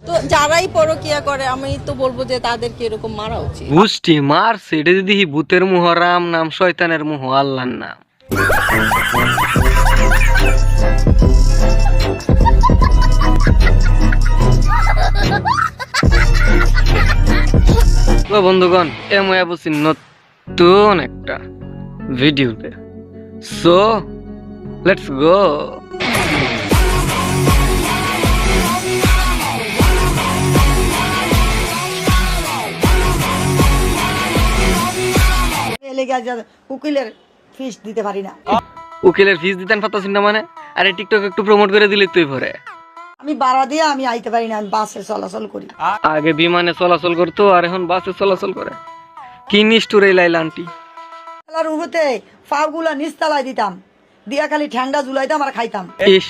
তো যারাই পরকিয়া করে আমি তো বলবো যে তাদেরকে এরকম মারা উচিত। গুষ্টি মারছে এটা যদি ভূতের মুহ রাম নাম শয়তানের মুহ আল্লাহর নাম। ও বন্ধুগণ এমন বলছি নতুন একটা ভিডিওতে, সো লেটস গো। উকিলের ফিস দিতে পারি না। উকিলের ফিস দিতেন পারতাছেন না মানে? আরে টিকটক একটু প্রমোট করে দিলে তুই পরে। আমি ভাড়া দিয়ে আমি আইতে পারি না, আমি বাসে চলাচল করি। আগে বিমানে চলাচল করতো আর এখন বাসে চলাচল করে। কি নিষ্ঠুর এই লাইলা আন্টি। উহতে ফাগুলা নিস্তালাই দিতাম, দিয়া খালি ঠ্যাংটা ঝুলাইতাম আর খাইতাম। ইস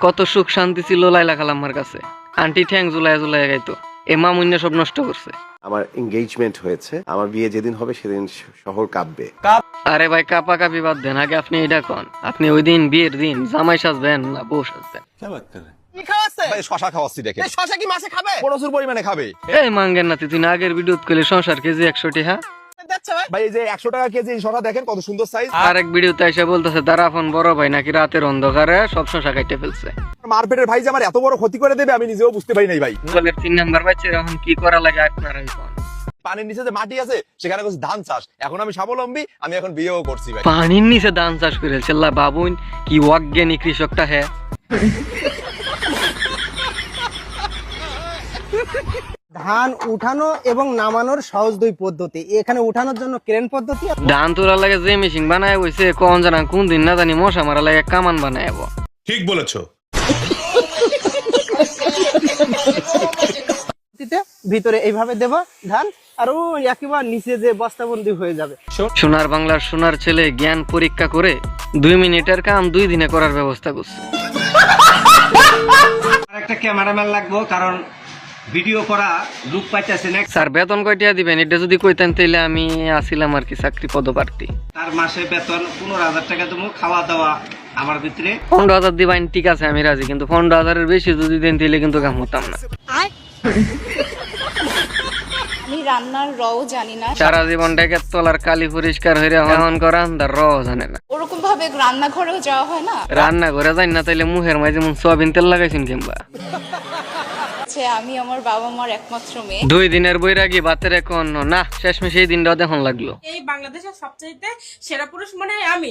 কত সুখ শান্তি ছিল লাইলা খালাম্মার কাছে। আন্টি ঠ্যাং ঝুলাইয়া ঝুলাইয়া গাইতো, এ মামুন্য সব নষ্ট করছে। আমার এনগেজমেন্ট হয়েছে, আমার বিয়ে যেদিন হবে সেদিন শহর কাঁপবে। আরে ভাই কাপা কাপি বাদ দেন, আগে আপনি এটা কন, আপনি ওই দিন বিয়ের দিন জামাই সাজবেন না বউ সাজবেন? শশা খাওয়াচ্ছি দেখে। শশা কি মাছে খাবে? প্রচুর পরিমাণে খাবে। এই মাঙ্গের নাতি তুই না আগের ভিডিও করলে সংসার কেজি 100 টাকা। ভাই এই যে 100 টাকা কেজি শশা দেখেন কত সুন্দর সাইজ। আরেক ভিডিওতে এসে বলতেছে দারাফন বড় ভাই নাকি রাতের অন্ধকারে সব শশা কাটতে ফেলছে। মার্কেটের ভাই যে আমার এত বড় ক্ষতি করে দেবে আমি নিজেও বুঝতে পারি নাই ভাই। বলের 3 নাম্বার বাচ্চা এখন কি করা লাগে আপনারাই কোন। পানির নিচে যে মাটি আছে সেখানে কিছু ধান চাষ, এখন আমি স্বাবলম্বী, আমি এখন বিয়েও করছি ভাই। পানির নিচে ধান চাষ করে চেল্লা বাবুন কি অজ্ঞানী কৃষকটা হ্যাঁ। ধান উঠানো এবং নামানোর সহজ দুই পদ্ধতি। এখানে উঠানোর জন্য ক্রেন পদ্ধতি। ধান তোলার লাগে যে মেশিন বানায় হইছে কোন জানা কোন দিন না জানি মশা মারা লাগে কামান বানায়ব। ঠিক বলেছো। ভিতরে এইভাবে দেবা ধান, আর ওই একেবারে নিচে যে বস্তাবন্দি হয়ে যাবে। সোনার বাংলার সোনার ছেলে জ্ঞান পরীক্ষা করে 2 মিনিটের কাম 2 দিনে করার ব্যবস্থা করছে। একটা ক্যামেরাম্যান লাগবো, কারণ ভিডিও করা লুক পাইতেছে না। স্যার বেতন কয়টা দিবেন এটা যদি কইতেন তাইলে আমি আসিলাম আর কি চাকরি পদপ্রার্থী। তার মাসে বেতন 15,000 টাকা দেবো, খাওয়া দাওয়া আমার ভিতরে। 15,000 দিবেন ঠিক আছে আমি রাজি, কিন্তু 15,000 এর বেশি যদি দেন তাইলে কিন্তু কাম হতাম না। আমি রান্নার রও জানি না, সারা জীবনটাকে তলার কালি পরিষ্কার হইরা হন করান তার র জানে না। ওরকম ভাবে রান্নাঘরেও যাওয়া হয় না। রান্না করে যাই না তাইলে মুখের মাঝে যেমন সয়াবিন তেল লাগাইছেন কিংবা। আমি আমার বাবা মার একমাত্র মেয়ে। 2 দিনের বৈরাগী বাতের এখন না শেষমেশ এই দিনটা দেখুন লাগলো। এই বাংলাদেশের সবচেয়ে সেরা পুরুষ মনে হয় আমি।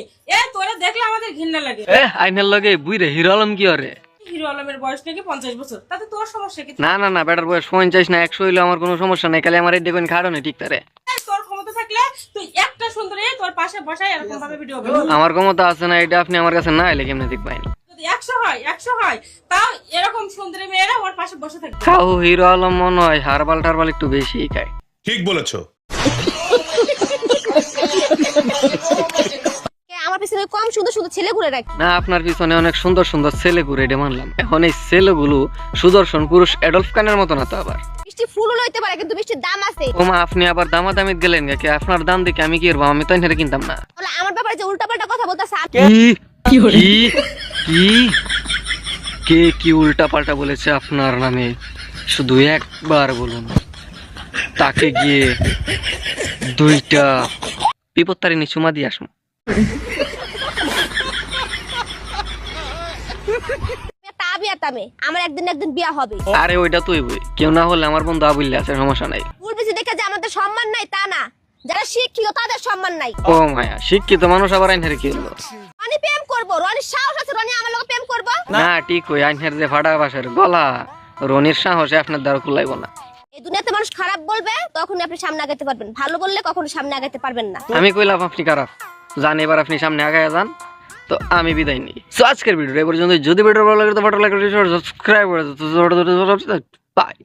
তোরা দেখলে আমাদের ঘৃণা লাগে। আইনের লগে বুইরে হিরো আলম কি করে? হিরো আলমের বয়স নাকি 50 বছর, তাতে তোর সমস্যা কি? না না না বেটার বয়স 50 না 100 হইলে আমার কোনো সমস্যা নাই, খালি আমার এই দেখুন খাড়ো নেই ঠিক তারে। তোর ক্ষমতা থাকলে তুই একটা সুন্দরী তোর পাশে বসাই এরকম ভাবে ভিডিও বানাবি। আমার ক্ষমতা আছে না, এটা আপনি আমার কাছে না এলে কেমনে দেখবেন? যদি 100 হয় তাও এরকম সুন্দরী মেয়েরা ওর পাশে বসে থাকবে। খাও হিরো আলম মনে হয় হারবাল টারবাল একটু বেশি খায়। ঠিক বলেছো। আমার পিছনে কম সুন্দর সুন্দর ছেলে ঘুরে রাখি না আপনার পিছনে অনেক সুন্দর সুন্দর ছেলে ঘুরে এটা মানলাম, এখন এই ছেলেগুলো সুদর্শন পুরুষ অ্যাডলফ খানের মতো না তো আবার। মিষ্টি ফুলও লইতে পারে, কিন্তু মিষ্টির দাম আছে। ওমা আপনি আবার দামাদামিত গেলেন নাকি? আপনার দাম দেখে আমি কি করবো? আমি তো এনে কিনতাম না। বলে আমার ব্যাপারে যে উল্টাপাল্টা কথা বলতাছে। কি কি কি কে কি উল্টা পাল্টা বলেছে আপনার নামে? শুধু একবার বলুন, তাকে গিয়ে 2টা বিপত্তারিণী চুমা দিয়ে আসবো। আমার একদিন একদিন বিয়া হবে। আরে ওইটা তুই বই, কেউ না হলে আমার বন্ধু আবুল্লে আছে, সমস্যা নাই। বলতেছি দেখে যে আমাদের সম্মান নাই তা না, যারা শিক্ষিত তাদের সম্মান নাই। ও মায়া শিক্ষিত মানুষ আবার আইনের কি হলো? রনি প্রেম করবো, রনি সাহস আছে, রনি আমার লোক প্রেম করবো না ঠিক ওই আইনের যে ফাটা বাসের গলা, রনির সাহসে আপনার দ্বারা কুলাইব না। এই দুনিয়াতে মানুষ খারাপ বলবে তখন আপনি সামনে আগাতে পারবেন, ভালো বললে কখনো সামনে আগাতে পারবেন না। আমি কইলাম আপনি খারাপ, জান এবার আপনি সামনে আগায় যান, তো আমি বিদায় নিই। সো আজকের ভিডিও এই পর্যন্ত। যদি ভিডিও ভালো লাগে তো ফটো লাইক করে সাবস্ক্রাইব করে দাও। বাই।